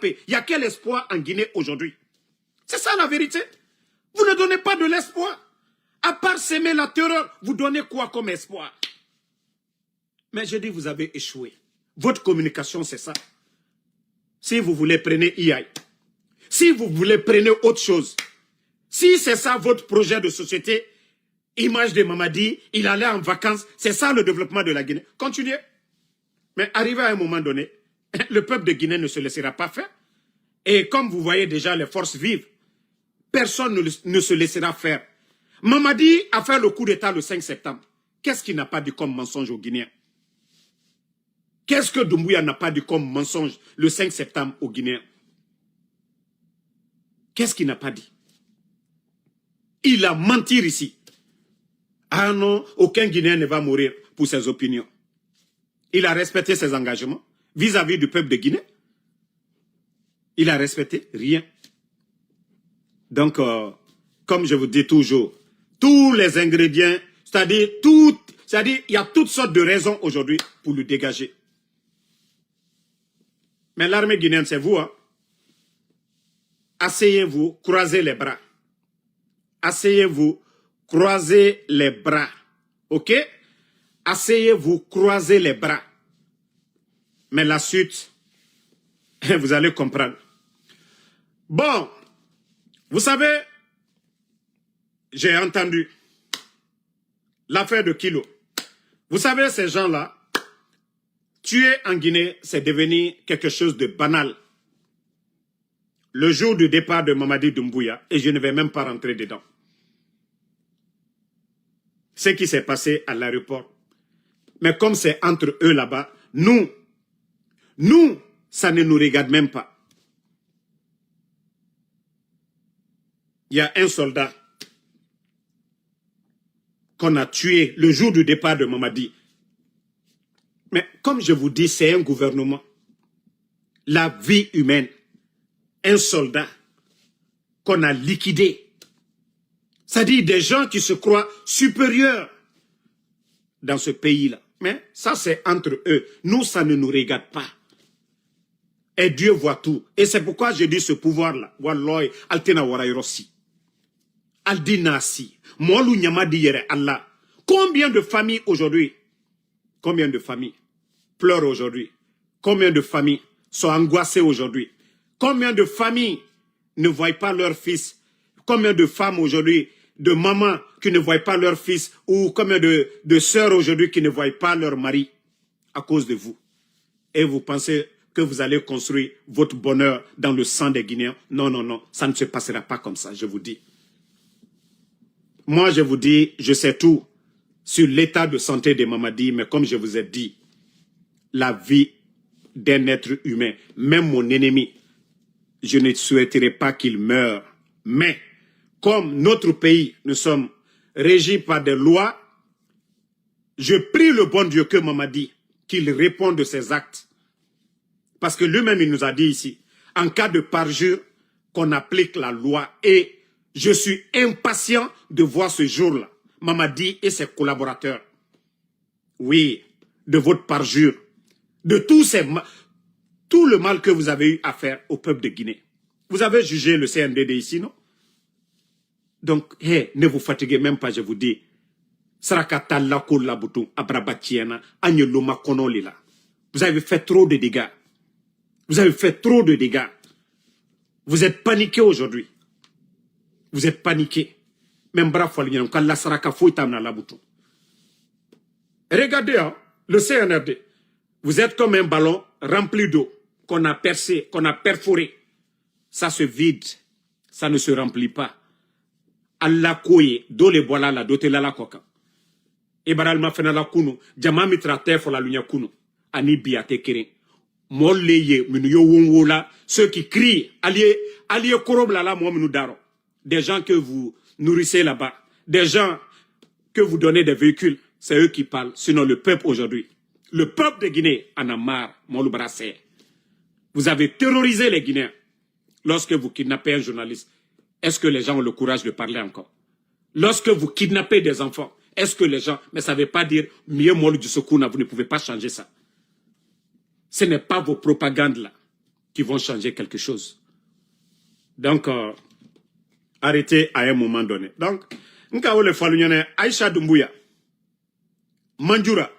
Il y a quel espoir en Guinée aujourd'hui? C'est ça la vérité. Vous ne donnez pas de l'espoir. À part s'aimer la terreur, vous donnez quoi comme espoir? Mais je dis, vous avez échoué. Votre communication, c'est ça. Si vous voulez, prenez IAI. Si vous voulez, prenez autre chose. Si c'est ça votre projet de société, image de Mamadi, il allait en vacances, c'est ça le développement de la Guinée. Continuez. Mais arrivé à un moment donné, le peuple de Guinée ne se laissera pas faire. Et comme vous voyez déjà les forces vives, personne ne se laissera faire. Mamadi a fait le coup d'État le 5 septembre. Qu'est-ce qu'il n'a pas dit comme mensonge aux Guinéens? Qu'est-ce que Doumbouya n'a pas dit comme mensonge le 5 septembre aux Guinéens? Qu'est-ce qu'il n'a pas dit? Il a menti ici. Ah non, aucun Guinéen ne va mourir pour ses opinions. Il a respecté ses engagements vis-à-vis du peuple de Guinée. Il a respecté rien. Donc, comme je vous dis toujours, tous les ingrédients, c'est-à-dire il y a toutes sortes de raisons aujourd'hui pour le dégager. Mais l'armée guinéenne, c'est vous, hein? Asseyez-vous, croisez les bras. Asseyez-vous, croisez les bras. Ok? Asseyez-vous, croisez les bras. Mais la suite, vous allez comprendre. Bon, vous savez, j'ai entendu l'affaire de Kilo. Vous savez, ces gens-là, tuer en Guinée, c'est devenu quelque chose de banal. Le jour du départ de Mamadi Doumbouya, et je ne vais même pas rentrer dedans. Ce qui s'est passé à l'aéroport. Mais comme c'est entre eux là-bas, nous, ça ne nous regarde même pas. Il y a un soldat qu'on a tué le jour du départ de Mamadi. Mais comme je vous dis, c'est un gouvernement. La vie humaine. Un soldat qu'on a liquidé. C'est-à-dire des gens qui se croient supérieurs dans ce pays-là. Mais ça, c'est entre eux. Nous, ça ne nous regarde pas. Et Dieu voit tout. Et c'est pourquoi je dis ce pouvoir-là. Wallahi, altena warayrosi. Aldinasi. Molu nyamadi yere Allah. Combien de familles aujourd'hui, combien de familles pleurent aujourd'hui? Combien de familles sont angoissées aujourd'hui? Combien de familles ne voient pas leur fils? Combien de femmes aujourd'hui, de mamans qui ne voient pas leur fils? Ou combien de sœurs aujourd'hui qui ne voient pas leur mari à cause de vous? Et vous pensez que vous allez construire votre bonheur dans le sang des Guinéens? Non, non, non, ça ne se passera pas comme ça, je vous dis. Moi, je vous dis, je sais tout sur l'état de santé de Mamadi, mais comme je vous ai dit, la vie d'un être humain, même mon ennemi, je ne souhaiterais pas qu'il meure. Mais, comme notre pays, nous sommes régis par des lois, je prie le bon Dieu que Mamadi, qu'il réponde de ses actes. Parce que lui-même, il nous a dit ici, en cas de parjure, qu'on applique la loi. Et je suis impatient de voir ce jour-là, Mamadi et ses collaborateurs. Oui, de votre parjure, de tout le mal que vous avez eu à faire au peuple de Guinée. Vous avez jugé le CNDD ici, non? Donc, hey, ne vous fatiguez même pas, je vous dis. Vous avez fait trop de dégâts. Vous avez fait trop de dégâts. Vous êtes paniqués aujourd'hui. Vous êtes paniqués. Même regardez, hein, le CNRD. Vous êtes comme un ballon rempli d'eau qu'on a percé, qu'on a perforé. Ça se vide. Ça ne se remplit pas. Allah koye, do le boila la dote la koka. Ibaral ma fena la kunu, jama mitra tefo la lunya kunu. Ani biate kere. Molleye, minu yo wonwola, ceux qui crient, allié korob la moi minu daro. Des gens que vous nourrissez là-bas. Des gens que vous donnez des véhicules. C'est eux qui parlent, sinon le peuple aujourd'hui. Le peuple de Guinée en a marre, Molou Brassé. Vous avez terrorisé les Guinéens. Lorsque vous kidnappez un journaliste, est-ce que les gens ont le courage de parler encore? Lorsque vous kidnappez des enfants, est-ce que les gens... Mais ça ne veut pas dire, mieux Molou du Sekouna, vous ne pouvez pas changer ça. Ce n'est pas vos propagandes là. qui vont changer quelque chose. Donc, arrêtez à un moment donné. Donc, Nkaole Falunyane, Aïcha Doumbouya, Mandjura,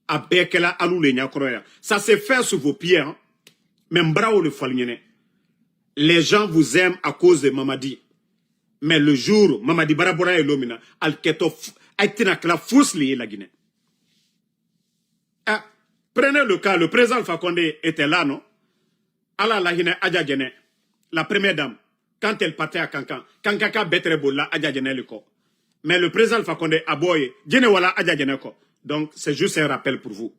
Abekela Alou le Nyakoroya. Ça s'est fait sous vos pieds, hein. Mais Mbrao le Falunyane. Les gens vous aiment à cause de Mamadi. Mais le jour, Mamadi Barabora et Lomina, Al-Keto, Aïtinakla, fausse lié la Guinée. Ah, prenez le cas, le président Alpha Condé était là, non? Allah Lahine Adjadjene, la première dame, quand elle partait à Kankan, Kankaka Betrebola Adjadjene le corps. Mais le président Alpha Condé a boyé, Djenewala Adjadjene ko. Donc, c'est juste un rappel pour vous.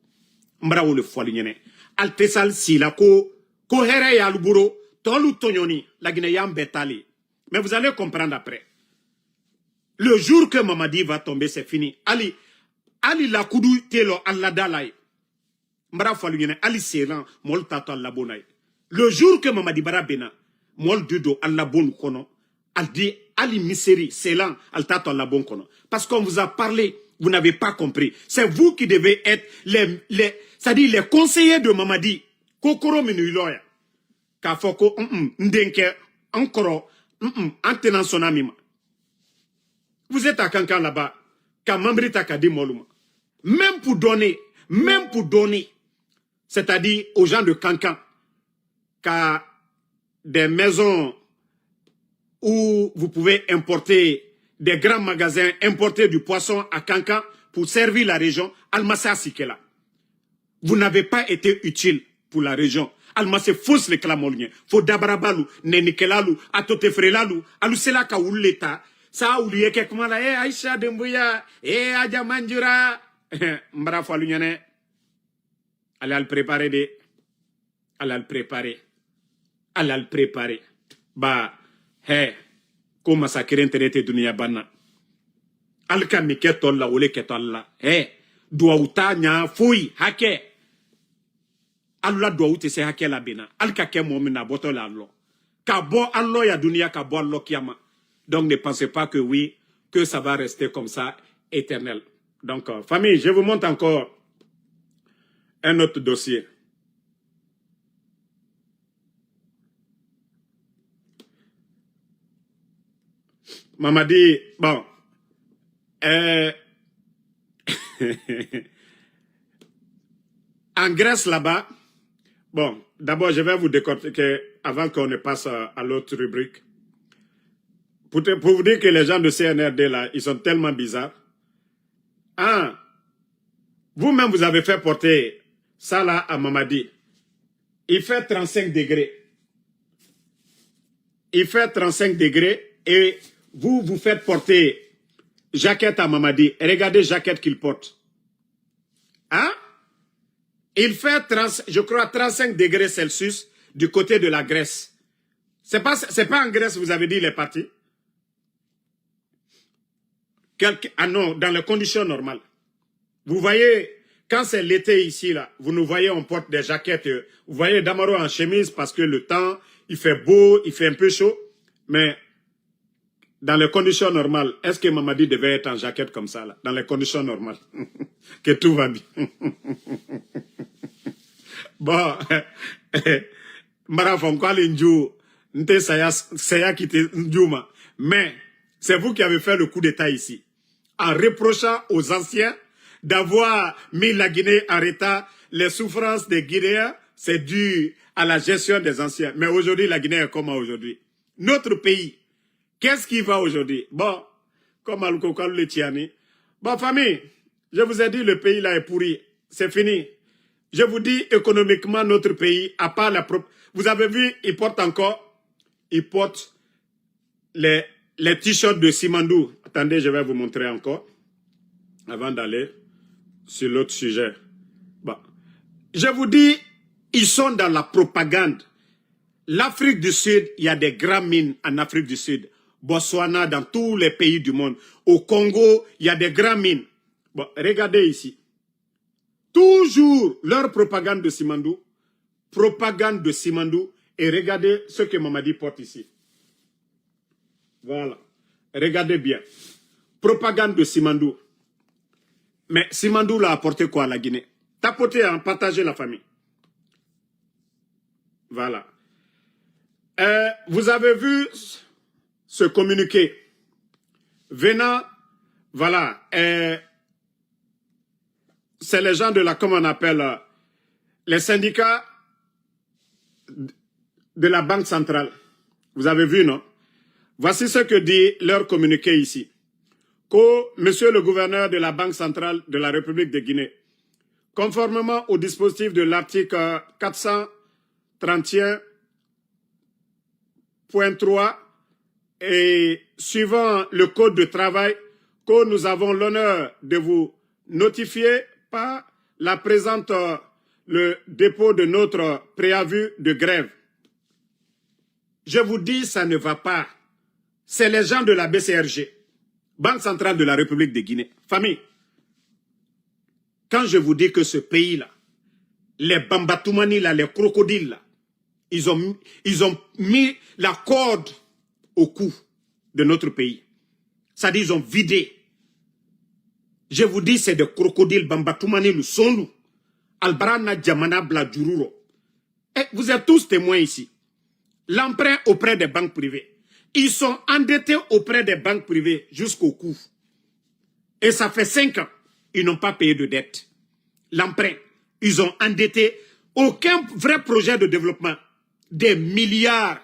Mbrao le Foalignene. Altesal Sila ko Here ya Luburo, Tolu Tonyoni, la Guinéen Betali. Mais vous allez comprendre après. Le jour que Mamadi va tomber, c'est fini. Ali la kudu telo Allah dalai. Mbra Foalignene, Ali Selan, Mol Tato Allah Bonai. Le jour que Mamadi Barabena, Mol Dudo Allah Bon Kono, al dit Ali Miseri, Selan, Al Tato Allah Bon Kono. Parce qu'on vous a parlé. Vous n'avez pas compris. C'est vous qui devez être c'est-à-dire les conseillers de Mamadi. Kokoro Minuiloya. Kafoko, Ndenke, Ankoro, Antenan Sonamima. Vous êtes à Kankan là-bas. Kamambrita Kadi Moluma. Même pour donner, c'est-à-dire aux gens de Kankan, qu'à des maisons où vous pouvez importer des grands magasins, importer du poisson à Kankan pour servir la région, Almassa Sikela. Vous n'avez pas été utile pour la région. Almassa fausse les clamolien. Faut d'abarabalu, nenikelalu, atotefrelalu, alusela ka l'État. Ça oublié que comment là, Aïcha Doumbouya, Adja Mandjura. Mbra Falunyane. Allez le préparer Allez le préparer. Bah, ko masakere nterete dunia bana alka miketo la ole ketalla duauta nya fui hake alla duaute se hake la bena alka ke momina boto la allo ka bo allo ya dunia ka bo allo kiyama. Donc ne pensez pas que oui que ça va rester comme ça éternel. Donc famille, je vous montre encore un autre dossier. Mamadi, bon, en Grèce là-bas, bon, d'abord je vais vous décortiquer avant qu'on ne passe à l'autre rubrique. Pour vous dire que les gens de CNRD là, ils sont tellement bizarres. Ah, vous-même vous avez fait porter ça là à Mamadi. Il fait 35 degrés. Il fait 35 degrés et vous faites porter jaquette à Mamadi. Regardez jaquette qu'il porte. Hein? Il fait, je crois, 35 degrés Celsius du côté de la Grèce. C'est pas en Grèce, vous avez dit, il est parti. Ah non, dans les conditions normales. Vous voyez, quand c'est l'été ici, là, vous nous voyez, on porte des jaquettes. Vous voyez Damaro en chemise parce que le temps, il fait beau, il fait un peu chaud. Mais dans les conditions normales, est-ce que Mamadi devait être en jaquette comme ça, là? Dans les conditions normales. Que tout va bien. Bon. Mais, c'est vous qui avez fait le coup d'État ici. En reprochant aux anciens d'avoir mis la Guinée en état, les souffrances des Guinéens, c'est dû à la gestion des anciens. Mais aujourd'hui, la Guinée est comment aujourd'hui? Notre pays, qu'est-ce qui va aujourd'hui? Bon, comme Al-Kokalou Letiani. Bon, famille, je vous ai dit, le pays là est pourri. C'est fini. Je vous dis, économiquement, notre pays, à part la propre... Vous avez vu, il porte les t-shirts de Simandou. Attendez, je vais vous montrer encore. Avant d'aller sur l'autre sujet. Bon. Je vous dis, ils sont dans la propagande. L'Afrique du Sud, il y a des grandes mines en Afrique du Sud. Botswana, dans tous les pays du monde. Au Congo, il y a des grandes mines. Bon, regardez ici. Toujours leur propagande de Simandou. Propagande de Simandou. Et regardez ce que Mamadi porte ici. Voilà. Regardez bien. Propagande de Simandou. Mais Simandou l'a apporté quoi à la Guinée? Tapoter, hein, partager la famille. Voilà. Vous avez vu ce communiqué venant, voilà, c'est les gens de la, comment on appelle, les syndicats de la Banque centrale. Vous avez vu, non? Voici ce que dit leur communiqué ici. Que monsieur le gouverneur de la Banque centrale de la République de Guinée, conformément au dispositif de l'article 431.3 et suivant le code de travail, que nous avons l'honneur de vous notifier par la présente le dépôt de notre préavis de grève. Je vous dis, ça ne va pas. C'est les gens de la BCRG, Banque centrale de la République de Guinée. Famille, quand je vous dis que ce pays-là, les Bambatoumani, là, les crocodiles, là, ils ont mis la corde au cou de notre pays. C'est-à-dire, ils ont vidé. Je vous dis, c'est des crocodiles, Bambatoumani, le Sonlou, Albarana, Djamana, Bladjururo. Et vous êtes tous témoins ici. L'emprunt auprès des banques privées. Ils sont endettés auprès des banques privées jusqu'au cou. Et ça fait 5 ans. Ils n'ont pas payé de dette. L'emprunt, ils ont endetté. Aucun vrai projet de développement. Des milliards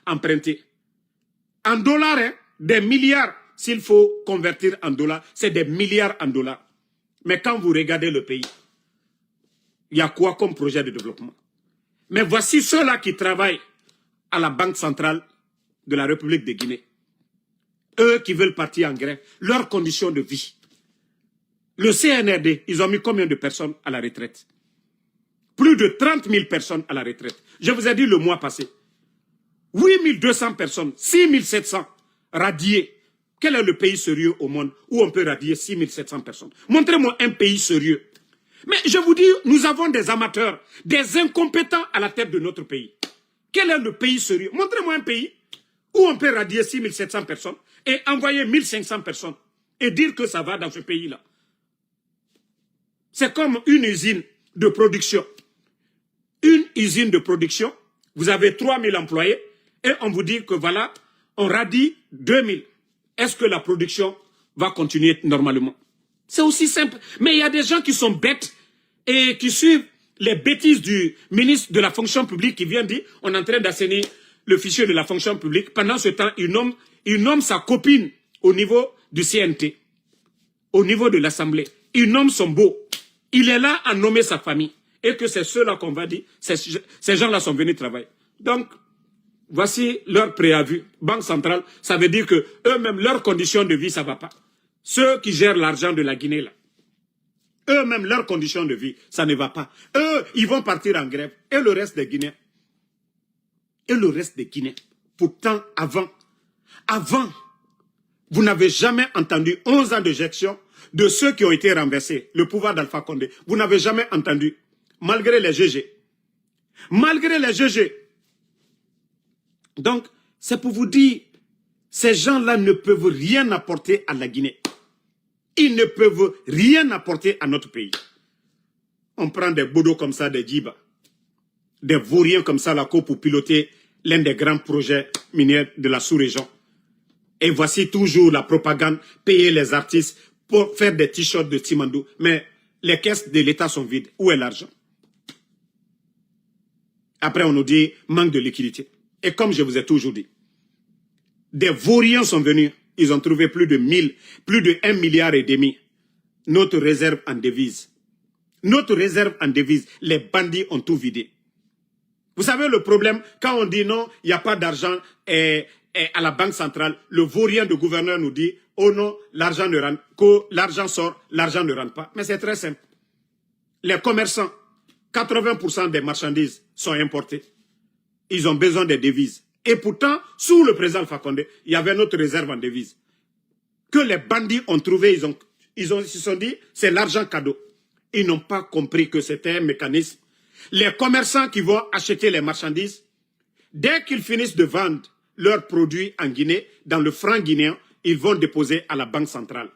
empruntés. En dollars, hein, des milliards. S'il faut convertir en dollars, c'est des milliards en dollars. Mais quand vous regardez le pays, il y a quoi comme projet de développement? Mais voici ceux-là qui travaillent à la Banque centrale de la République de Guinée. Eux qui veulent partir en grève, leurs conditions de vie. Le CNRD, ils ont mis combien de personnes à la retraite? Plus de 30 000 personnes à la retraite. Je vous ai dit le mois passé. 8 200 personnes, 6 700 radiées. Quel est le pays sérieux au monde où on peut radier 6 700 personnes? Montrez-moi un pays sérieux. Mais je vous dis, nous avons des amateurs, des incompétents à la tête de notre pays. Quel est le pays sérieux? Montrez-moi un pays où on peut radier 6 700 personnes et envoyer 1 500 personnes et dire que ça va dans ce pays-là. C'est comme une usine de production. Une usine de production, vous avez 3 000 employés et on vous dit que voilà, on radie 2 000. Est-ce que la production va continuer normalement? C'est aussi simple. Mais il y a des gens qui sont bêtes et qui suivent les bêtises du ministre de la fonction publique qui vient dire on est en train d'assainir le fichier de la fonction publique. Pendant ce temps, il nomme sa copine au niveau du CNT, au niveau de l'Assemblée. Il nomme son beau. Il est là à nommer sa famille. Et que c'est ceux-là qu'on va dire, ces gens-là sont venus travailler. Donc, voici leur préavis. Banque centrale, ça veut dire que eux-mêmes, leurs conditions de vie, ça ne va pas. Ceux qui gèrent l'argent de la Guinée, là, eux-mêmes, leurs conditions de vie, ça ne va pas. Eux, ils vont partir en grève. Et le reste des Guinéens. Pourtant, avant, vous n'avez jamais entendu 11 ans de gestion de ceux qui ont été renversés, le pouvoir d'Alpha Condé. Vous n'avez jamais entendu, malgré les GG. Malgré les GG. Donc, c'est pour vous dire, ces gens-là ne peuvent rien apporter à la Guinée. Ils ne peuvent rien apporter à notre pays. On prend des bodos comme ça, des djibas, des vauriens comme ça, là, pour piloter l'un des grands projets miniers de la sous-région. Et voici toujours la propagande, payer les artistes pour faire des t-shirts de Timandou. Mais les caisses de l'État sont vides. Où est l'argent? Après, on nous dit manque de liquidité. Et comme je vous ai toujours dit, des vauriens sont venus. Ils ont trouvé plus de 1,5 milliard. Notre réserve en devises. Notre réserve en devises. Les bandits ont tout vidé. Vous savez le problème, quand on dit non, il n'y a pas d'argent à la banque centrale, le vaurien de gouverneur nous dit, oh non, l'argent ne rentre, que l'argent sort, l'argent ne rentre pas. Mais c'est très simple. Les commerçants, 80% des marchandises sont importées. Ils ont besoin des devises. Et pourtant, sous le président Alpha Condé, il y avait notre réserve en devises. Que les bandits ont trouvé, ils se sont dit, c'est l'argent cadeau. Ils n'ont pas compris que c'était un mécanisme. Les commerçants qui vont acheter les marchandises, dès qu'ils finissent de vendre leurs produits en Guinée, dans le franc guinéen, ils vont déposer à la banque centrale.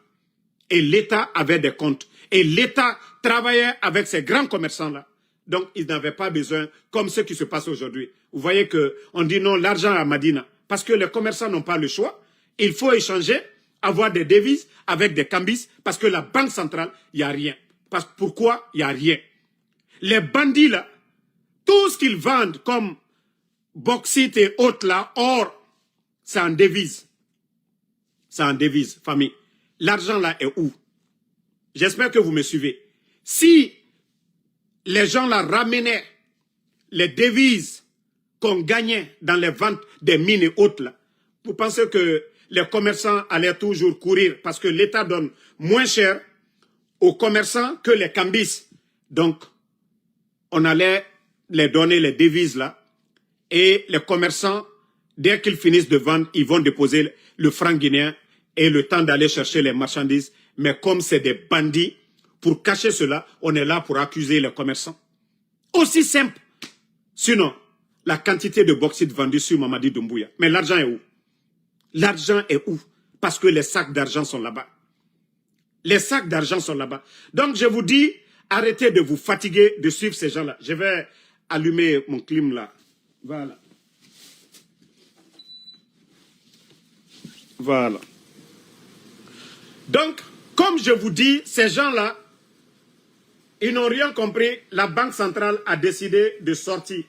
Et l'État avait des comptes. Et l'État travaillait avec ces grands commerçants-là Donc, ils n'avaient pas besoin, comme ce qui se passe aujourd'hui. Vous voyez qu'on dit non, l'argent à Madina. Parce que les commerçants n'ont pas le choix. Il faut échanger, avoir des devises avec des cambis, parce que la banque centrale, il n'y a rien. Pourquoi il n'y a rien? Les bandits là, tout ce qu'ils vendent comme bauxite et autres là, or, c'est en devise. C'est en devise, famille. L'argent là est où? J'espère que vous me suivez. Si les gens là ramenaient les devises qu'on gagnait dans les ventes des mines et autres là, vous pensez que les commerçants allaient toujours courir parce que l'État donne moins cher aux commerçants que les cambis. Donc, on allait les donner les devises là et les commerçants, dès qu'ils finissent de vendre, ils vont déposer le franc guinéen et le temps d'aller chercher les marchandises. Mais comme c'est des bandits, pour cacher cela, on est là pour accuser les commerçants. Aussi simple. Sinon, la quantité de bauxite vendue sur Mamadi Doumbouya. Mais l'argent est où? L'argent est où? Parce que les sacs d'argent sont là-bas. Les sacs d'argent sont là-bas. Donc, je vous dis, arrêtez de vous fatiguer de suivre ces gens-là. Je vais allumer mon clim là. Voilà. Voilà. Donc, comme je vous dis, ces gens-là, ils n'ont rien compris. La Banque centrale a décidé de sortir.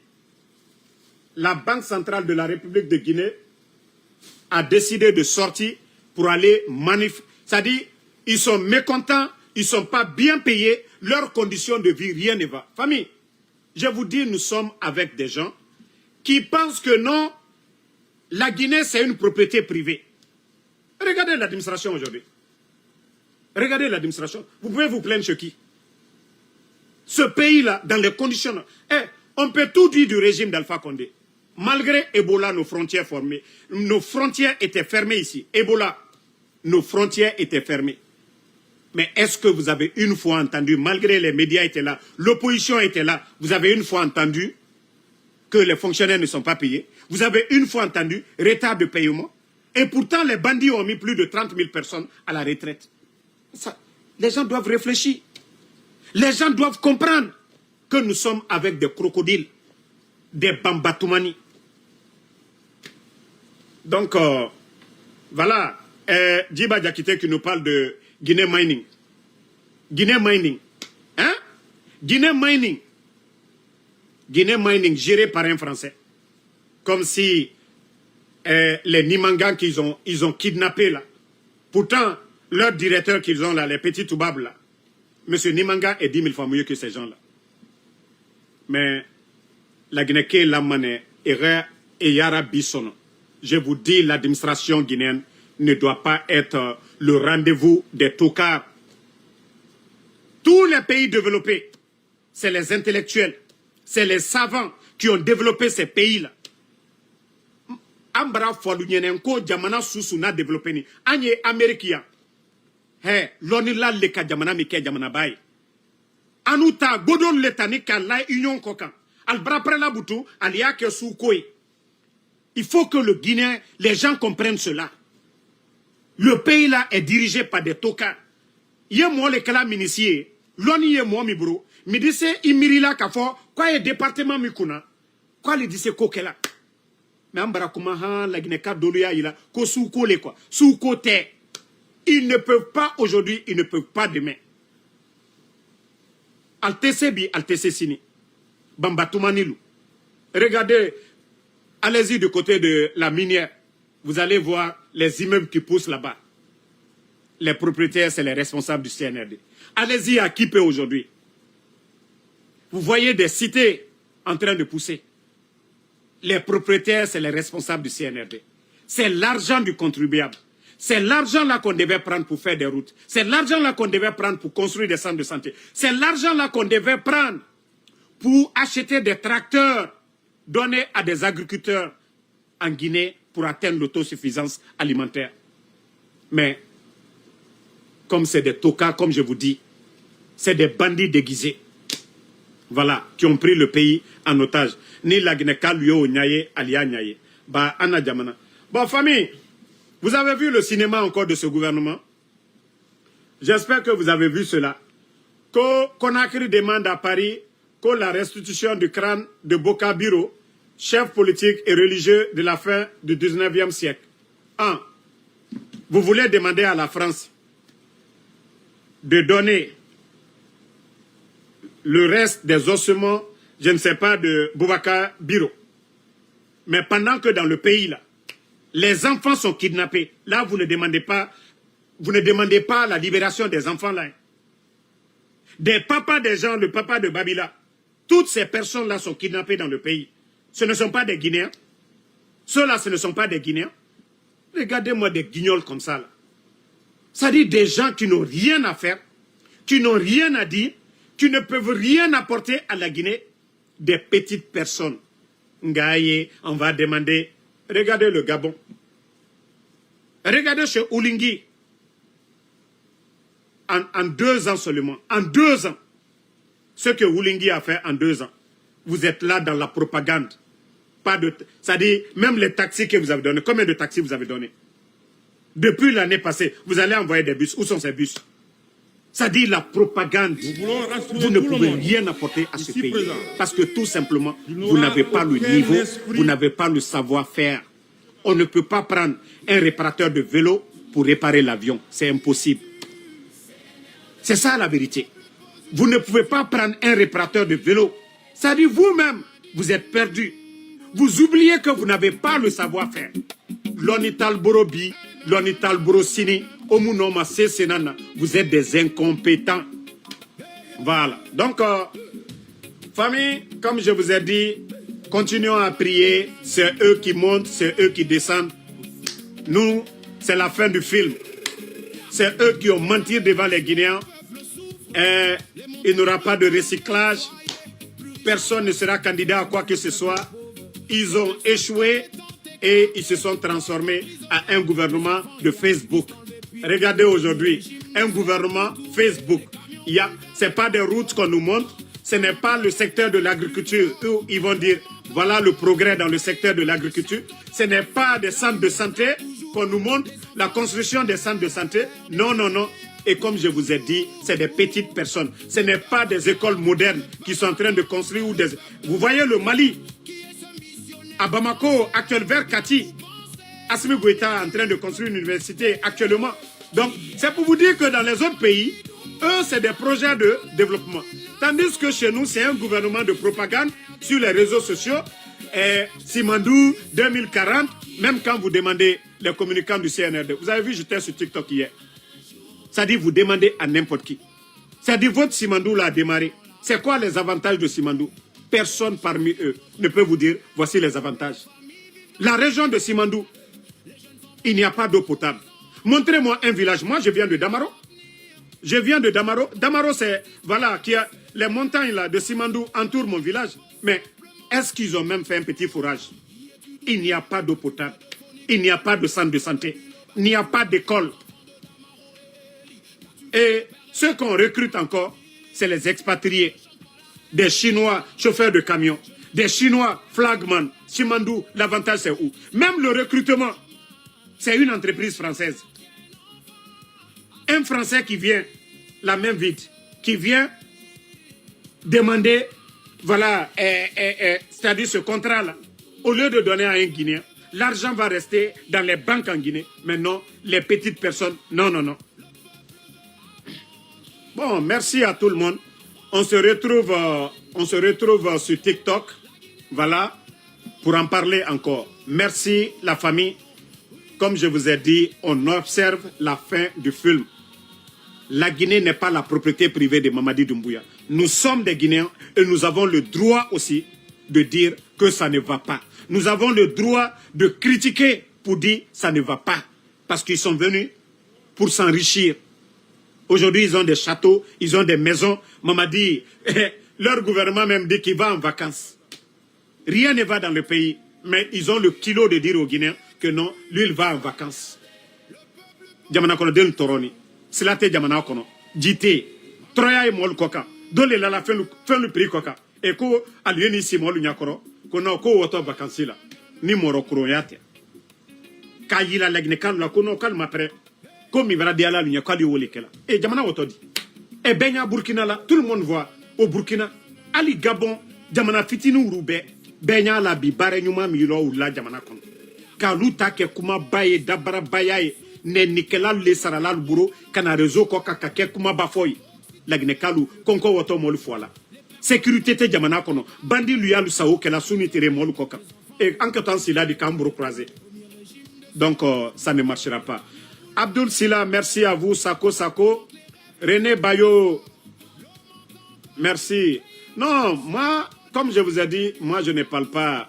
La Banque centrale de la République de Guinée a décidé de sortir pour aller manifester. C'est-à-dire, ils sont mécontents, ils ne sont pas bien payés, leurs conditions de vie, rien ne va. Famille, je vous dis, nous sommes avec des gens qui pensent que non, la Guinée, c'est une propriété privée. Regardez l'administration aujourd'hui. Regardez l'administration. Vous pouvez vous plaindre chez qui? Ce pays-là, dans les conditions... on peut tout dire du régime d'Alpha Condé. Malgré Ebola, nos frontières fermées. Nos frontières étaient fermées ici. Ebola, nos frontières étaient fermées. Mais est-ce que vous avez une fois entendu, malgré les médias étaient là, l'opposition était là, vous avez une fois entendu que les fonctionnaires ne sont pas payés? Vous avez une fois entendu retard de paiement? Et pourtant, les bandits ont mis plus de 30 000 personnes à la retraite. Ça, les gens doivent réfléchir. Les gens doivent comprendre que nous sommes avec des crocodiles, des bambatoumani. Donc, voilà, Djiba Diakité qui nous parle de Guinée Mining. Guinée Mining. Hein? Guinée Mining. Guinée Mining géré par un Français. Comme si les Nimangans qu'ils ont kidnappés là. Pourtant, leur directeur qu'ils ont là, les petits toubabs là, M. Nimanga est 10 000 fois mieux que ces gens-là. Mais la Guinée qui est la monnaie, et Yara Bissono. Je vous dis, l'administration guinéenne ne doit pas être le rendez-vous des tocards. Tous les pays développés, c'est les intellectuels, c'est les savants qui ont développé ces pays-là. Ambra Foluyenenko Jamana Susuna développé ni. Anye Américain. Hey, l'onila leka Jamana Mike Jamana Bay. Anuta Godon Letani Kala Union Kokan. Albra Prela Boutou, Alia Kesoukoi. Il faut que le Guinéen, les gens comprennent cela. Le pays là est dirigé par des tokas. Yé moi le kala minicié, l'oni yé moi mi bro, mi dise imirila kafo, quoi est département mikuna, quoi le dise kokela. Mais ambara kumaha la Guinée-Cap d'Oluya ila, ko souko le quoi, souko te. Ils ne peuvent pas aujourd'hui, ils ne peuvent pas demain. Altese bi, altese sini. Bambatoumanilu. Regardez, allez-y du côté de la minière. Vous allez voir les immeubles qui poussent là-bas. Les propriétaires, c'est les responsables du CNRD. Allez-y à Kipé aujourd'hui. Vous voyez des cités en train de pousser. Les propriétaires, c'est les responsables du CNRD. C'est l'argent du contribuable. C'est l'argent là qu'on devait prendre pour faire des routes. C'est l'argent là qu'on devait prendre pour construire des centres de santé. C'est l'argent là qu'on devait prendre pour acheter des tracteurs donnés à des agriculteurs en Guinée pour atteindre l'autosuffisance alimentaire. Mais, comme c'est des tokas, comme je vous dis, c'est des bandits déguisés. Voilà, qui ont pris le pays en otage. Ni la Guinée-Ka, Luyo, Nyaye, Alia, Nyaye. Bah, Anna Djamana. Bon, famille, vous avez vu le cinéma encore de ce gouvernement? J'espère que vous avez vu cela. Conakry demande à Paris que la restitution du crâne de Boka Biro, chef politique et religieux de la fin du 19e siècle. 1. Vous voulez demander à la France de donner le reste des ossements, je ne sais pas, de Boubacar Biro. Mais pendant que dans le pays, là, les enfants sont kidnappés, là, vous ne demandez pas la libération des enfants, là. Des papas des gens, le papa de Babila, toutes ces personnes-là sont kidnappées dans le pays. Ce ne sont pas des Guinéens. Ceux-là, ce ne sont pas des Guinéens. Regardez-moi des guignols comme ça, là. Ça dit des gens qui n'ont rien à faire, qui n'ont rien à dire, qui ne peuvent rien apporter à la Guinée, des petites personnes. Ngaye, on va demander. Regardez le Gabon. Regardez chez Oulingui. En 2 ans seulement. En 2 ans. Ce que Oulingui a fait en 2 ans. Vous êtes là dans la propagande. Pas de. C'est-à-dire, même les taxis que vous avez donnés. Combien de taxis vous avez donné? Depuis l'année passée, vous allez envoyer des bus. Où sont ces bus? Ça dit la propagande. Vous ne pouvez rien apporter à ce pays. Parce que tout simplement, vous n'avez pas le niveau, vous n'avez pas le savoir-faire. On ne peut pas prendre un réparateur de vélo pour réparer l'avion. C'est impossible. C'est ça la vérité. Vous ne pouvez pas prendre un réparateur de vélo. Ça dit vous-même, vous êtes perdu. Vous oubliez que vous n'avez pas le savoir-faire. L'onital Borobi, l'onital Borosini, Omunoma Sesenana, vous êtes des incompétents. Voilà. Donc, famille, comme je vous ai dit, continuons à prier. C'est eux qui montent, c'est eux qui descendent. Nous, c'est la fin du film. C'est eux qui ont menti devant les Guinéens. Et il n'y aura pas de recyclage. Personne ne sera candidat à quoi que ce soit. Ils ont échoué et ils se sont transformés à un gouvernement de Facebook. Regardez aujourd'hui, un gouvernement Facebook. Ce n'est pas des routes qu'on nous montre, ce n'est pas le secteur de l'agriculture où ils vont dire voilà le progrès dans le secteur de l'agriculture. Ce n'est pas des centres de santé qu'on nous montre, la construction des centres de santé. Non, non, non. Et comme je vous ai dit, c'est des petites personnes. Ce n'est pas des écoles modernes qui sont en train de construire. Ou des... Vous voyez le Mali, à Bamako, actuel vers Kati, Assimi Goïta est en train de construire une université actuellement. Donc, c'est pour vous dire que dans les autres pays, eux, c'est des projets de développement. Tandis que chez nous, c'est un gouvernement de propagande sur les réseaux sociaux. Et Simandou 2040, même quand vous demandez les communicants du CNRD, vous avez vu, j'étais sur TikTok hier. Ça dit, vous demandez à n'importe qui. Ça dit, votre Simandou là a démarré. C'est quoi les avantages de Simandou? Personne parmi eux ne peut vous dire, voici les avantages. La région de Simandou, il n'y a pas d'eau potable. Montrez-moi un village. Moi, je viens de Damaro. Je viens de Damaro. Damaro, c'est, voilà, qui a les montagnes là de Simandou entourent mon village. Mais est-ce qu'ils ont même fait un petit forage? Il n'y a pas d'eau potable. Il n'y a pas de centre de santé. Il n'y a pas d'école. Et ceux qu'on recrute encore, c'est les expatriés. Des Chinois chauffeurs de camions. Des Chinois flagman. Simandou, l'avantage c'est où? Même le recrutement, c'est une entreprise française. Un Français qui vient, la main vide, qui vient demander, voilà, c'est-à-dire ce contrat-là, au lieu de donner à un Guinéen, l'argent va rester dans les banques en Guinée. Mais non, les petites personnes, non, non, non. Bon, merci à tout le monde. On se retrouve sur TikTok, voilà, pour en parler encore. Merci la famille. Comme je vous ai dit, on observe la fin du film. La Guinée n'est pas la propriété privée de Mamadi Doumbouya. Nous sommes des Guinéens et nous avons le droit aussi de dire que ça ne va pas. Nous avons le droit de critiquer pour dire ça ne va pas. Parce qu'ils sont venus pour s'enrichir. Aujourd'hui, ils ont des châteaux, ils ont des maisons. Mamadi, leur gouvernement même dit qu'il va en vacances. Rien ne va dans le pays, mais ils ont le kilo de dire aux Guinéens que non, lui, il va en vacances. Jamana kono den toroni. Silate jamana kono. Jite. Troya e mol koka. Dole la fait le prix koka. Et ko alieni si mol nyakoro. Kono ko woto vacances la. Ni moro kroyate. Kayila lagne kan la kono kalma pre. Comme il va dire à la ligne, et Jamana Otodi. Et Benya Burkina là, tout le monde voit au Burkina. Ali Gabon, jamana fitini urube, benya la bi bare nyuma miro ou la jamana kon. Kaluta ke kuma baye dabara bayaye, ne nikela le sarala buro, kana rezo ko kakake kuma bafoy. Lagne kalu, konko woto molu foala. Sécurité te jamana kono, bandi luyalu sao ke la suni tere molu koka. Et en que temps sila di kamburo croisé. Donc, ça ne marchera pas. Abdul Sila, merci à vous. Sako Sako. René Bayo, merci. Non, moi, comme je vous ai dit, moi, je ne parle pas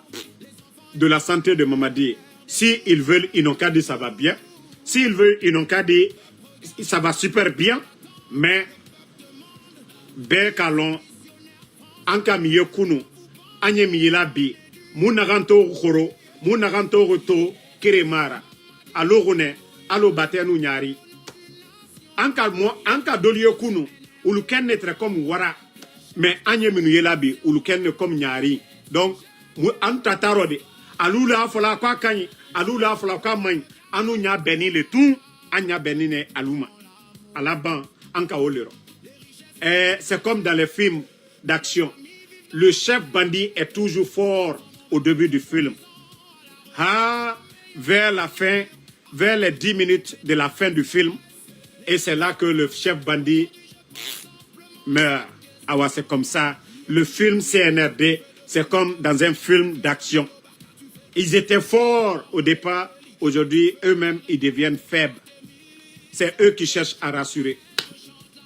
de la santé de Mamadi. S'ils veulent, ils n'ont qu'à dire ça va bien. S'ils veulent, ils n'ont qu'à dire ça va super bien. Mais, Bekalon, Anka miye kunu, Anye miye labi, Munaganto Khoro, Munaganto Roto, Kiremara. Alo Rone, alo Batenu Nyari. Anka Dolio Kunu, Uluken netre comme Wara. Mais Anye Minu Yelabi, Uluken comme Nyari. Donc, Anta Tarode, Alula Fola Kwa Kanyi, Alula Fola Kwa Mani, Anu Nya Beni le tout, Anya Benine Aluma. Alaban, Anka Olero. C'est comme dans les films d'action. Le chef bandit est toujours fort au début du film. Vers la fin, vers les 10 minutes de la fin du film, et c'est là que le chef bandit meurt. Ah ouais, c'est comme ça. Le film CNRD, c'est comme dans un film d'action. Ils étaient forts au départ. Aujourd'hui, eux-mêmes, ils deviennent faibles. C'est eux qui cherchent à rassurer.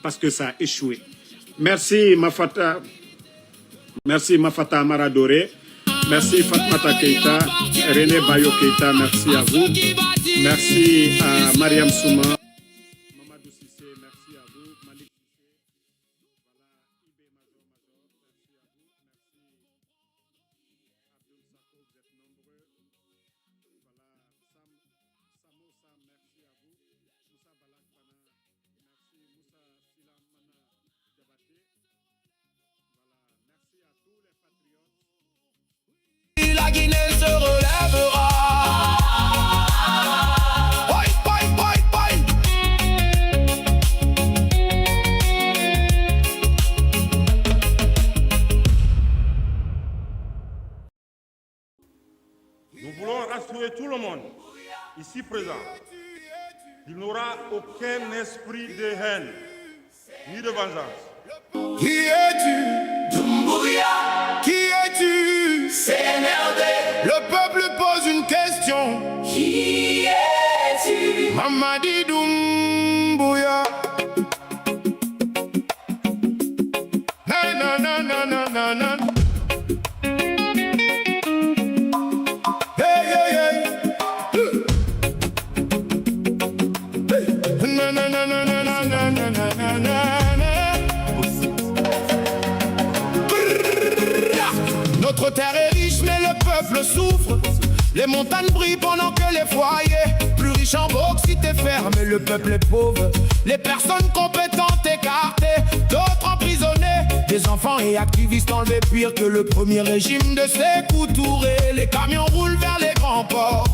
Parce que ça a échoué. Merci, Mafata. Merci, Mafata Amaradore. Merci, Fatmata Keita. René Bayo Keita, merci à vous. Merci à Mariam Souma. Mamadou Sissé, merci à vous. Malik La Guinée se relèvera. Boy, boy, boy, boy. Nous voulons rassurer tout le monde, ici présent. Il n'y aura aucun esprit de haine, ni de vengeance. Qui es-tu? Doumbouya. Qui es-tu? CNRD. Le peuple pose une question. Qui es-tu? Mamadi Doumbouya. Na na na na na na na. Hey hey hey. Na na na na na na na na na na. Notre terre est riche, mais le peuple souffre. Les montagnes brillent pendant que les foyers plus riches en bauxite et ferme, le peuple est pauvre. Les personnes compétentes écartées, d'autres emprisonnés. Des enfants et activistes enlevés pire que le premier régime de Sékou Touré. Les camions roulent vers les grands ports,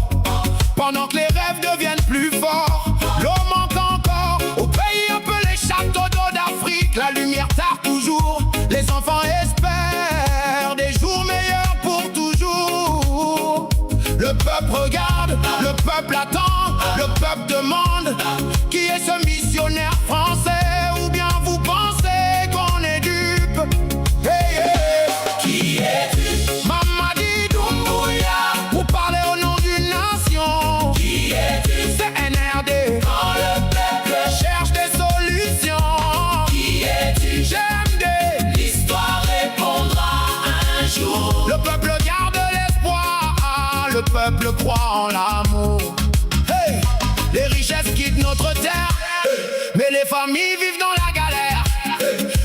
pendant que les rêves deviennent plus forts. L'eau manque encore au pays appelé Château d'eau d'Afrique. La lumière tarde toujours, les enfants espèrent des jours meilleurs pour toujours. Le peuple regarde, le peuple attend, le peuple demande. Qui est ce missionnaire français? Ou bien vous pensez qu'on est dupe? Hey, hey. Qui es-tu? Mamadi Doumbouya. Vous parlez au nom d'une nation. Qui es-tu? CNRD. Quand le peuple cherche des solutions. Qui es-tu? GMD. L'histoire répondra un jour. Le peuple garde l'espoir, le peuple croit en l'amour. Hey. Les richesses quittent notre terre, mais les familles vivent dans la galère.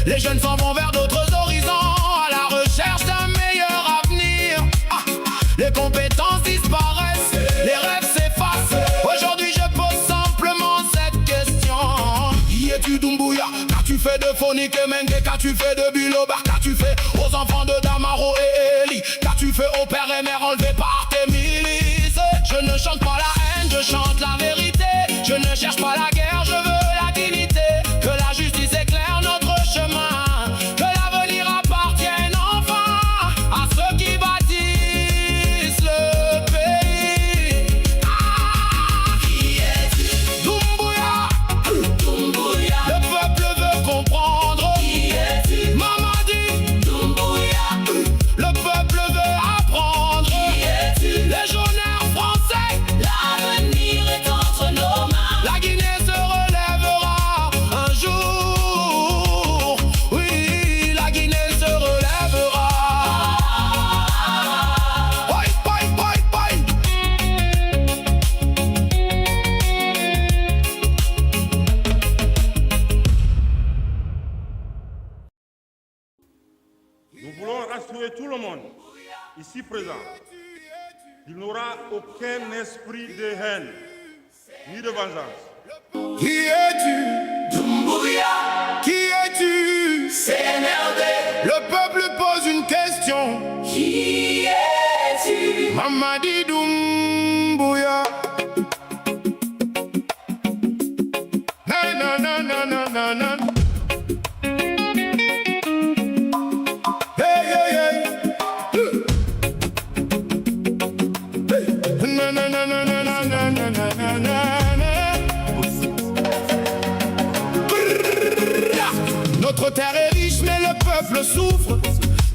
Les jeunes s'en vont vers d'autres horizons, à la recherche d'un meilleur avenir. Les compétences disparaissent, les rêves s'effacent. Aujourd'hui je pose simplement cette question. Qui es-tu Doumbouya? Qu'as-tu fait de Phonique et Mengue? Qu'as-tu fait de Bilobar? Qu'as-tu fait aux enfants de Damaro et Eli? Qu'as-tu fait aux pères et mères enlevés par tes milices? Je ne chante pas la haine, je chante la vérité. Je ne cherche pas la guerre, je veux la dignité. Que la justice éclaire notre chemin, que l'avenir appartienne ici présent, il n'aura aucun esprit de haine ni de vengeance. Qui es-tu? Doumbouya, Qui es-tu? CNRD, Le peuple pose une question. qui es-tu? Mamadi Doumbouya. Na na na na na na na. Hey hey hey. Na na na na na na na na na na. Notre terre est riche mais le peuple souffre.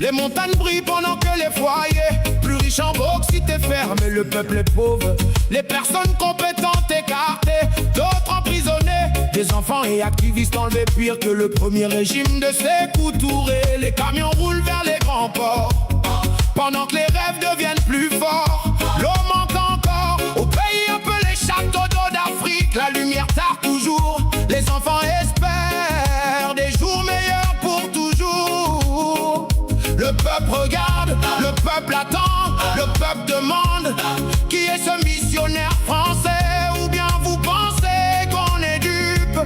Les montagnes brillent pendant que les foyers plus riches en bauxite et fer, mais le peuple est pauvre. Les personnes compétentes écartées, d'autres emprisonnés, des enfants et activistes enlevés pire que le premier régime de Sékou Touré. Les camions roulent vers les grands ports pendant que les rêves deviennent plus forts. L'eau manque encore au pays appelé Château d'eau d'Afrique. La lumière tarde toujours, les enfants espèrent des jours meilleurs pour toujours. Le peuple regarde, le peuple attend, le peuple demande. Qui est ce missionnaire français? Ou bien vous pensez qu'on est dupe?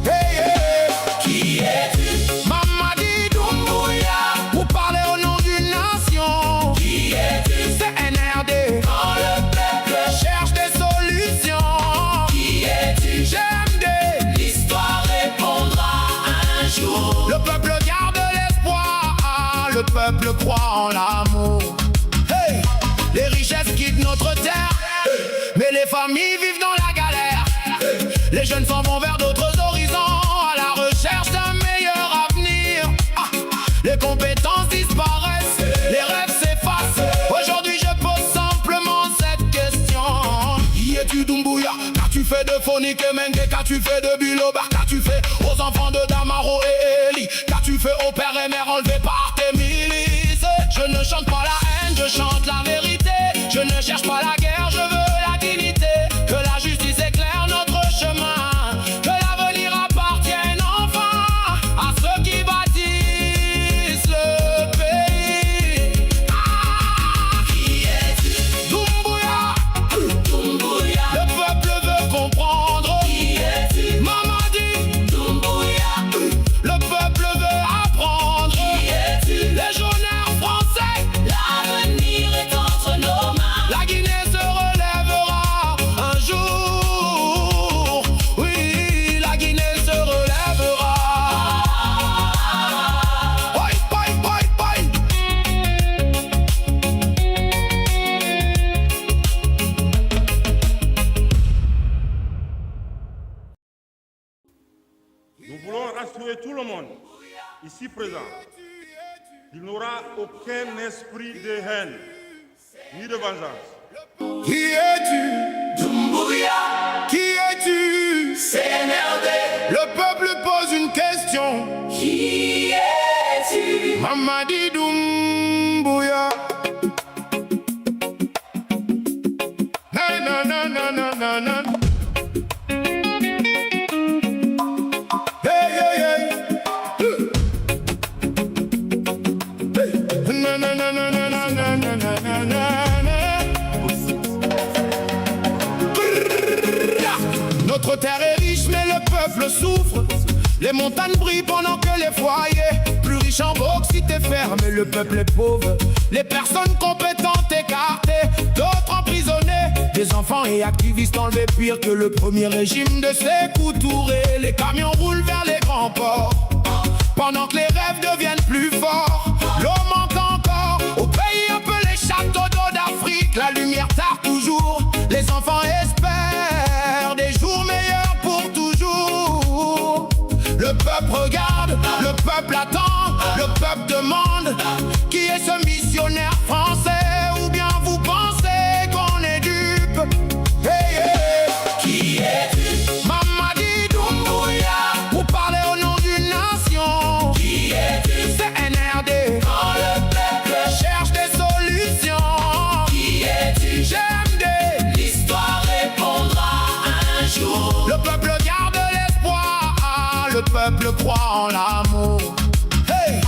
Hey, hey. Qui es-tu? Mamadi Doumbouya, vous parlez au nom d'une nation. Qui es-tu? CNRD, Quand le peuple, cherche des solutions. qui es-tu? J'aime des... L'histoire répondra un jour. Le peuple garde l'espoir, le peuple croit en l'amour. Hey, les richesses quittent notre terre, mais les familles vivent dans la galère. Les jeunes s'en vont vers d'autres horizons, à la recherche d'un meilleur avenir. Les compétences disparaissent, les rêves s'effacent. Aujourd'hui je pose simplement cette question. Qui es-tu Doumbouya? Qu'as-tu fait de Phonique et Mengue? Qu'as-tu fait de Biloba? Qu'as-tu fait aux enfants de Damaro et Eli? Qu'as-tu fait aux pères et mères enlevés par tes milices? Je ne chante pas la haine, je chante la vérité. Je ne cherche pas la guerre, je veux la dignité. Que la justice éclaire notre chemin, que l'avenir appartienne enfin à ceux qui bâtissent le pays. Qui es-tu? Doumbouya, Doumbouya, le peuple veut comprendre. qui es-tu? Mamadi, Doumbouya, le peuple veut apprendre. qui es-tu? Légionnaire français, L'avenir est entre nos mains. la Guinée se relèvera un jour. Oui, la Guinée se relèvera. Boy, boy, boy, boy. Nous voulons rassurer tout le monde ici présent. Il n'aura aucun esprit de haine ni de vengeance. Qui es-tu? Doumbouya, Qui es-tu? CNRD, Le peuple pose une question. qui es-tu? Mamadi Doumbouya. Na na na na na na na. Hey hey hey. Na na na na na na na na na na na. Notre terre est riche mais le peuple souffre. Les montagnes brillent pendant que les foyers plus riches en bauxite et fer, mais le peuple est pauvre. Les personnes compétentes écartées, d'autres emprisonnés, des enfants et activistes enlevés pire que le premier régime de Sékou Touré. Les camions roulent vers les grands ports pendant que les rêves deviennent plus forts. L'eau manque encore au pays appelé Château d'eau d'Afrique. La lumière tarde toujours, les enfants espèrent des jours meilleurs pour toujours. Le peuple regarde, le peuple attend, le peuple demande. Qui est ce missionnaire français? Ou bien vous pensez qu'on est dupe? Hey, hey. Qui es-tu? Mamadi Doumbouya, vous parlez au nom d'une nation. Qui es-tu? CNRD, Quand le peuple, cherche des solutions. qui es-tu? J'aime des... L'histoire répondra un jour. Le peuple garde l'espoir, le peuple croit en l'amour. Hey,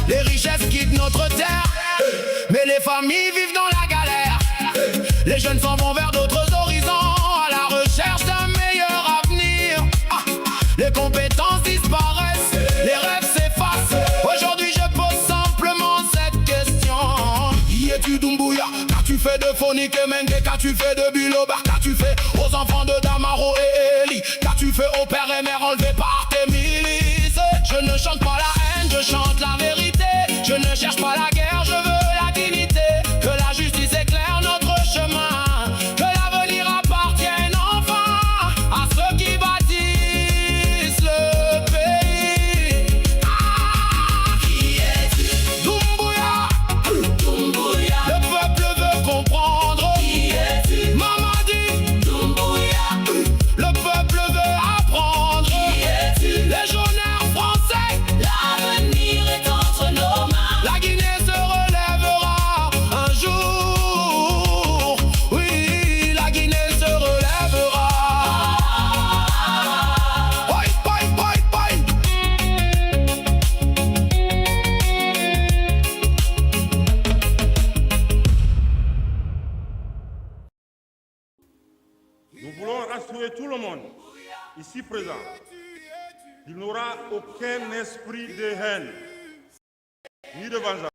les richesses quittent notre terre, mais les familles vivent dans la galère. Les jeunes s'en vont vers d'autres horizons, à la recherche d'un meilleur avenir. Les compétences disparaissent, les rêves s'effacent. Aujourd'hui je pose simplement cette question. Y es-tu Doumbouya? Qu'as-tu fait de Phonique et Mengue? Qu'as-tu fait de Bilobar? Qu'as-tu fait aux enfants de Damaro et Eli? Qu'as-tu fait aux pères et mères enlevés par tes milices? Je ne chante pas la haine, je chante la vérité. Je ne cherche pas la guerre, je veux la dignité. Que la justice éclaire notre chemin, que l'avenir appartienne enfin à ceux qui bâtissent le pays. Qui es-tu? Doumbouya, Doumbouya. le peuple veut comprendre. Qui es-tu? Mamadi, Doumbouya. le peuple veut apprendre. Qui es-tu? Légionnaire français, L'avenir est entre nos mains. la Guinée se relèvera un jour. Oui, la Guinée se relèvera. Oi, oi, oi, oi. Nous voulons rassurer tout le monde ici présent. Il n'y aura aucun esprit de haine ni de vengeance.